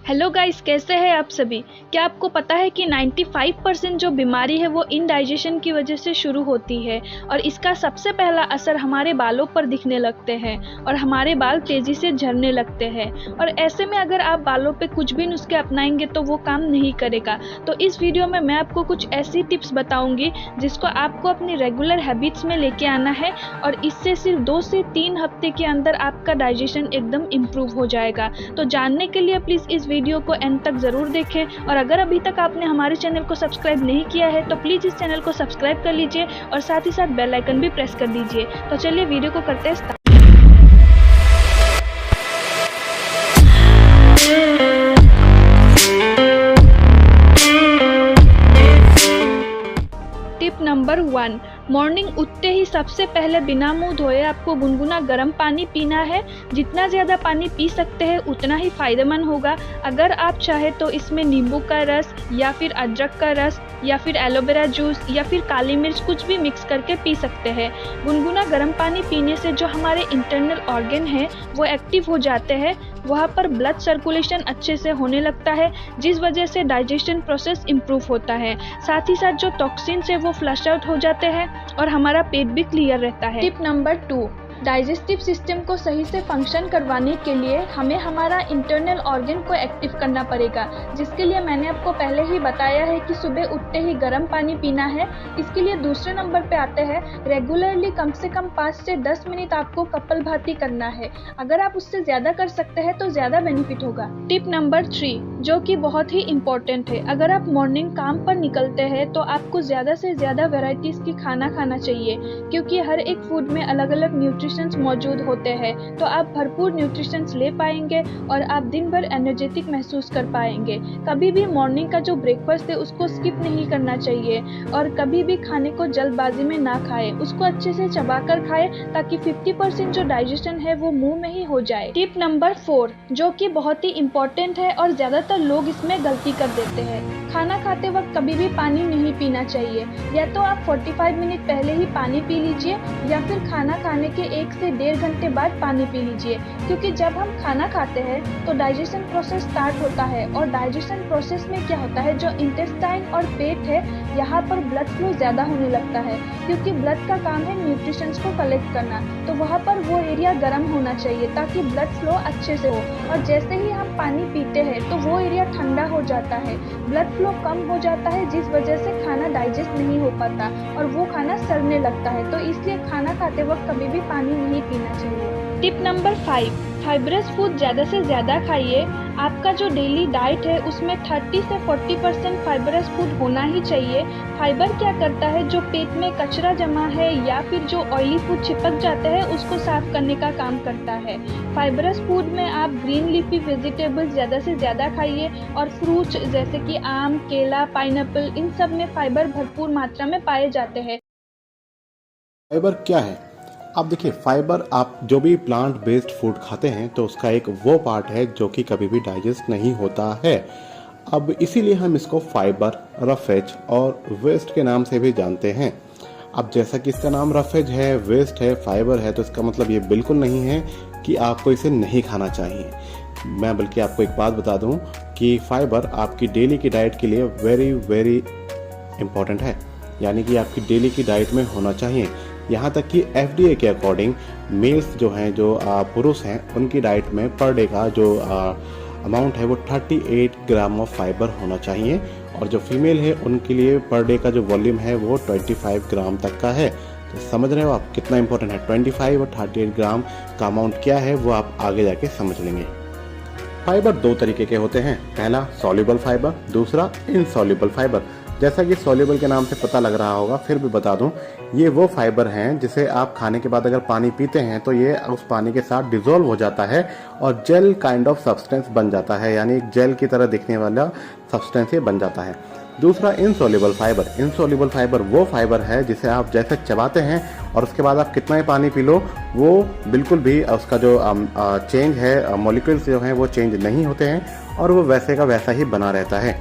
Hello guys, कैसे हैं आप सभी। क्या आपको पता है कि 95% जो बीमारी है वो इनडाइजेशन की वजह से शुरू होती है और इसका सबसे पहला असर हमारे बालों पर दिखने लगते हैं और हमारे बाल तेज़ी से झड़ने लगते हैं। और ऐसे में अगर आप बालों पे कुछ भी नुस्खे अपनाएंगे तो वो काम नहीं करेगा। तो इस वीडियो में मैं आपको कुछ ऐसी टिप्स बताऊंगी जिसको आपको अपनी रेगुलर हैबिट्स में लेके आना है और इससे सिर्फ 2 से 3 हफ्ते के अंदर आपका डाइजेशन एकदम इम्प्रूव हो जाएगा। तो जानने के लिए प्लीज़ इस वीडियो को एंड तक ज़रूर देखें और अगर अभी तक आपने हमारे चैनल को सब्सक्राइब नहीं किया है तो प्लीज़ इस चैनल को सब्सक्राइब कर लीजिए और साथ ही साथ बेल आइकन भी प्रेस कर दीजिए। तो चलिए वीडियो को करते हैं स्टार्ट। टिप नंबर 1, मॉर्निंग उठते ही सबसे पहले बिना मुंह धोए आपको गुनगुना गर्म पानी पीना है। जितना ज़्यादा पानी पी सकते हैं उतना ही फ़ायदेमंद होगा। अगर आप चाहे तो इसमें नींबू का रस या फिर अदरक का रस या फिर एलोवेरा जूस या फिर काली मिर्च कुछ भी मिक्स करके पी सकते हैं। गुनगुना गर्म पानी पीने से जो हमारे इंटरनल ऑर्गन हैं वो एक्टिव हो जाते हैं, वहाँ पर ब्लड सर्कुलेशन अच्छे से होने लगता है जिस वजह से डाइजेशन प्रोसेस इम्प्रूव होता है। साथ ही साथ जो टॉक्सिन्स है वो फ्लश आउट हो जाते हैं और हमारा पेट भी क्लियर रहता है। टिप नंबर 2, डाइजेस्टिव सिस्टम को सही से फंक्शन करवाने के लिए हमें हमारा इंटरनल ऑर्गन को एक्टिव करना पड़ेगा, जिसके लिए मैंने आपको पहले ही बताया है कि सुबह उठते ही गर्म पानी पीना है। इसके लिए दूसरे नंबर पे आते हैं, रेगुलरली कम से कम 5 से 10 मिनट आपको कपालभाति करना है। अगर आप उससे ज़्यादा कर सकते हैं तो ज़्यादा बेनिफिट होगा। टिप नंबर 3, जो कि बहुत ही इम्पोर्टेंट है, अगर आप मॉर्निंग काम पर निकलते हैं तो आपको ज़्यादा से ज़्यादा वेराइटीज़ की खाना खाना चाहिए, क्योंकि हर एक फूड में अलग अलग न्यूट्रिशंस मौजूद होते हैं। तो आप भरपूर न्यूट्रिशंस ले पाएंगे और आप दिन भर एनर्जेटिक महसूस कर पाएंगे। कभी भी मॉर्निंग का जो ब्रेकफास्ट है उसको स्किप नहीं करना चाहिए और कभी भी खाने को जल्दबाजी में ना खाएं, उसको अच्छे से चबा कर खाएं ताकि 50% जो डाइजेशन है वो मुंह में ही हो जाए। टिप नंबर 4, जो कि बहुत ही इम्पोर्टेंट है और ज़्यादातर लोग इसमें गलती कर देते हैं, खाना खाते वक्त कभी भी पानी नहीं पीना चाहिए। या तो आप 45 मिनट पहले ही पानी पी लीजिए या फिर खाना खाने के 1 से 1.5 घंटे बाद पानी पी लीजिए, क्योंकि जब हम खाना खाते हैं तो डाइजेशन प्रोसेस स्टार्ट होता है और डाइजेशन प्रोसेस में क्या होता है, जो इंटेस्टाइन और पेट है यहाँ पर ब्लड फ्लो ज़्यादा होने लगता है, क्योंकि ब्लड का काम है न्यूट्रिशंस को कलेक्ट करना। तो वहाँ पर वो एरिया गर्म होना चाहिए ताकि ब्लड फ्लो अच्छे से हो। और जैसे ही हम पानी पीते हैं तो वो एरिया ठंडा हो जाता है, ब्लड फ्लो कम हो जाता है, जिस वजह से खाना डाइजेस्ट नहीं हो पाता और वो खाना सड़ने लगता है। तो इसलिए खाना खाते वक्त कभी भी पानी नहीं पीना चाहिए। टिप नंबर 5, फाइबरस फूड ज़्यादा से ज़्यादा खाइए। आपका जो डेली डाइट है उसमें 30 से 40% फाइबरस फूड होना ही चाहिए। फाइबर क्या करता है, जो पेट में कचरा जमा है या फिर जो ऑयली फूड चिपक जाते हैं उसको साफ करने का काम करता है। फाइबरस फूड में आप ग्रीन लीफी वेजिटेबल्स ज़्यादा से ज़्यादा खाइए और फ्रूट्स जैसे कि आम, केला, पाइनएप्पल, इन सब में फाइबर भरपूर मात्रा में पाए जाते हैं। फाइबर क्या है? अब देखिए, फाइबर आप जो भी प्लांट बेस्ड फूड खाते हैं तो उसका एक वो पार्ट है जो कि कभी भी डाइजेस्ट नहीं होता है। अब इसीलिए हम इसको फाइबर, रफेज और वेस्ट के नाम से भी जानते हैं। अब जैसा कि इसका नाम रफेज है, वेस्ट है, फाइबर है, तो इसका मतलब ये बिल्कुल नहीं है कि आपको इसे नहीं खाना चाहिए। मैं बल्कि आपको एक बात बता दूं कि फाइबर आपकी डेली की डाइट के लिए वेरी वेरी इम्पॉर्टेंट है, यानी कि आपकी डेली की डाइट में होना चाहिए। यहाँ तक कि FDA के अकॉर्डिंग मेल्स जो हैं, जो पुरुष हैं, उनकी डाइट में पर डे का जो अमाउंट है वो 38 ग्राम ऑफ फाइबर होना चाहिए और जो फीमेल है उनके लिए पर डे का जो वॉल्यूम है वो 25 ग्राम तक का है। तो समझ रहे हो आप कितना इंपॉर्टेंट है। 25 और 38 ग्राम का अमाउंट क्या है वो आप आगे जाके समझ लेंगे। फाइबर 2 तरीके के होते हैं, पहला सॉल्युबल फाइबर, दूसरा इनसॉल्युबल फाइबर। जैसा कि सॉल्युबल के नाम से पता लग रहा होगा, फिर भी बता दूं, ये वो फाइबर हैं जिसे आप खाने के बाद अगर पानी पीते हैं तो ये उस पानी के साथ डिसॉल्व हो जाता है और जेल काइंड ऑफ सब्सटेंस बन जाता है, यानी एक जेल की तरह दिखने वाला सब्सटेंस ये बन जाता है। दूसरा इनसॉल्युबल फाइबर। इनसॉल्युबल फाइबर वो फाइबर है जिसे आप जैसे चबाते हैं और उसके बाद आप कितना ही पानी पी लो, वो बिल्कुल भी उसका जो चेंज है, मॉलिक्यूल्स जो हैं वो चेंज नहीं होते हैं और वो वैसे का वैसा ही बना रहता है।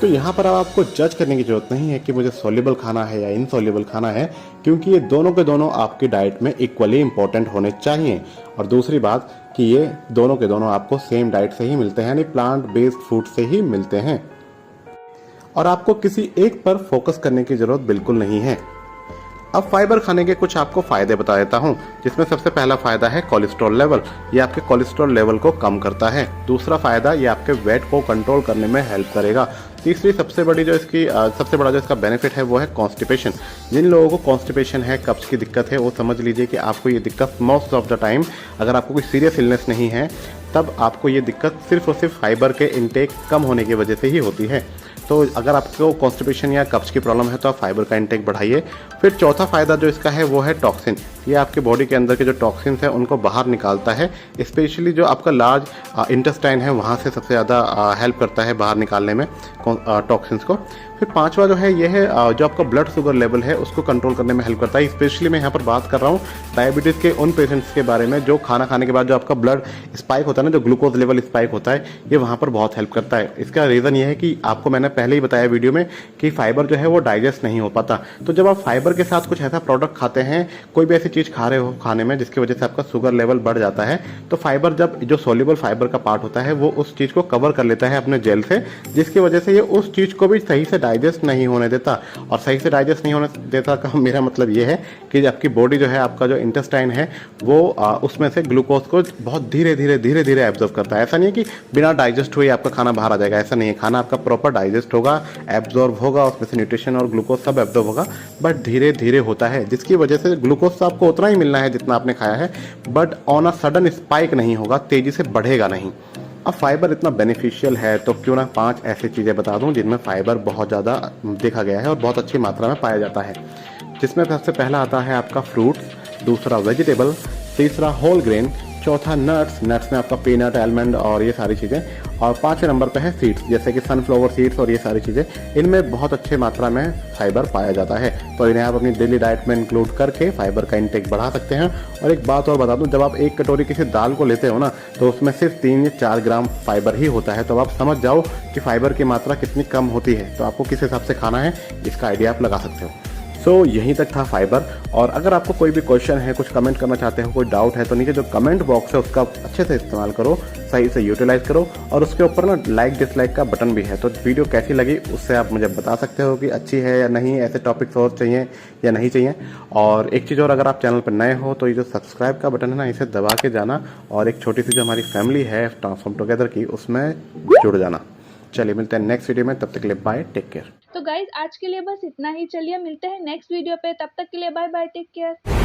तो यहाँ पर अब आपको जज करने की जरूरत नहीं है कि मुझे सोल्यूबल खाना है या इनसोल्यूबल खाना है, क्योंकि ये दोनों के दोनों आपकी डाइट में इक्वली इंपॉर्टेंट होने चाहिए। और दूसरी बात कि ये दोनों के दोनों आपको सेम डाइट से ही मिलते हैं, यानी प्लांट बेस्ड फूड से ही मिलते हैं, और आपको किसी एक पर फोकस करने की जरूरत बिल्कुल नहीं है। अब फाइबर खाने के कुछ आपको फायदे बता देता हूँ, जिसमें सबसे पहला फायदा है कोलेस्ट्रॉल लेवल। ये आपके कोलेस्ट्रॉल लेवल को कम करता है। दूसरा फायदा, ये आपके वेट को कंट्रोल करने में हेल्प करेगा। तीसरी सबसे बड़ा जो इसका बेनिफिट है वो है कॉन्स्टिपेशन। जिन लोगों को कॉन्स्टिपेशन है, कब्ज की दिक्कत है, वो समझ लीजिए कि आपको ये दिक्कत मोस्ट ऑफ द टाइम, अगर आपको कोई सीरियस इलनेस नहीं है, तब आपको ये दिक्कत सिर्फ और सिर्फ फाइबर के इनटेक कम होने की वजह से ही होती है। तो अगर आपको कॉन्स्टिपेशन या कब्ज की प्रॉब्लम है तो आप फाइबर का इंटेक बढ़ाइए। फिर चौथा फायदा जो इसका है वो है टॉक्सिन। ये आपके बॉडी के अंदर के जो टॉक्सिन्स हैं उनको बाहर निकालता है, स्पेशली जो आपका लार्ज इंटेस्टाइन है वहाँ से सबसे ज़्यादा हेल्प करता है बाहर निकालने में टॉक्सिन्स को। फिर पांचवा जो है ये है जो आपका ब्लड शुगर लेवल है उसको कंट्रोल करने में हेल्प करता है। स्पेशली मैं यहाँ पर बात कर रहा हूँ डायबिटीज़ के उन पेशेंट्स के बारे में जो खाना खाने के बाद जो आपका ब्लड स्पाइक होता है ना, जो ग्लूकोज लेवल स्पाइक होता है, ये वहाँ पर बहुत हेल्प करता है। इसका रीज़न ये है कि आपको मैंने पहले ही बताया वीडियो में कि फाइबर जो है वो डाइजेस्ट नहीं हो पाता। तो जब आप फाइबर के साथ कुछ ऐसा प्रोडक्ट खाते हैं, कोई भी ऐसी चीज़ खा रहे हो खाने में जिसकी वजह से आपका शुगर लेवल बढ़ जाता है, तो फाइबर जब जो सोल्यूबल फाइबर का पार्ट होता है वो उस चीज़ को कवर कर लेता है अपने जेल से, जिसकी वजह से ये उस चीज़ को भी सही से डाइजेस्ट नहीं होने देता। और सही से डाइजेस्ट नहीं होने देता का मेरा मतलब ये है कि आपकी बॉडी जो है, आपका जो इंटेस्टाइन है वो उसमें से ग्लूकोज को बहुत धीरे धीरे एब्जॉर्ब करता है। ऐसा नहीं है कि बिना डाइजेस्ट हुए आपका खाना बाहर आ जाएगा, ऐसा नहीं है। खाना आपका प्रॉपर डाइजेस्ट होगा, एब्जॉर्ब होगा, उसमें से न्यूट्रिशन और ग्लूकोज सब एब्जॉर्ब होगा, बट धीरे धीरे होता है, जिसकी वजह से ग्लूकोज तो आपको उतना ही मिलना है जितना आपने खाया है, but on a sudden spike नहीं होगा, तेजी से बढ़ेगा नहीं। अब फाइबर इतना बेनिफिशियल है तो क्यों ना 5 ऐसी चीज़ें बता दूं जिनमें फाइबर बहुत ज़्यादा देखा गया है और बहुत अच्छी मात्रा में पाया जाता है। जिसमें सबसे पहला आता है आपका फ्रूट्स, दूसरा वेजिटेबल, तीसरा होल ग्रेन, चौथा नट्स में आपका पीनट, आलमंड और ये सारी चीज़ें, और 5वें नंबर पे है सीड्स जैसे कि सनफ्लावर सीड्स और ये सारी चीज़ें। इनमें बहुत अच्छे मात्रा में फाइबर पाया जाता है, तो इन्हें आप अपनी डेली डाइट में इंक्लूड करके फाइबर का इंटेक बढ़ा सकते हैं। और एक बात और बता दूं, जब आप एक कटोरी किसी दाल को लेते हो ना, तो उसमें सिर्फ 3 या 4 ग्राम फाइबर ही होता है, तो आप समझ जाओ कि फाइबर की मात्रा कितनी कम होती है। तो आपको किस हिसाब से खाना है इसका आइडिया आप लगा सकते हो। सो यहीं तक था फाइबर। और अगर आपको कोई भी क्वेश्चन है, कुछ कमेंट करना चाहते हो, कोई डाउट है, तो नीचे जो कमेंट बॉक्स है उसका अच्छे से इस्तेमाल करो, सही से यूटिलाइज करो, और उसके ऊपर ना लाइक डिसलाइक का बटन भी है, तो वीडियो कैसी लगी उससे आप मुझे बता सकते हो कि अच्छी है या नहीं, ऐसे टॉपिक्स और चाहिए या नहीं चाहिए। और एक चीज़ और, अगर आप चैनल पर नए हो तो ये जो सब्सक्राइब का बटन है ना, इसे दबा के जाना, और एक छोटी सी जो हमारी फैमिली है ट्रांसफॉर्म टुगेदर की, उसमें जुड़ जाना। चलिए मिलते हैं नेक्स्ट वीडियो में, तब तक के लिए बाय, टेक केयर। तो गाइज आज के लिए बस इतना ही। चलिए मिलते हैं नेक्स्ट वीडियो पे, तब तक के लिए बाय बाय, टेक केयर।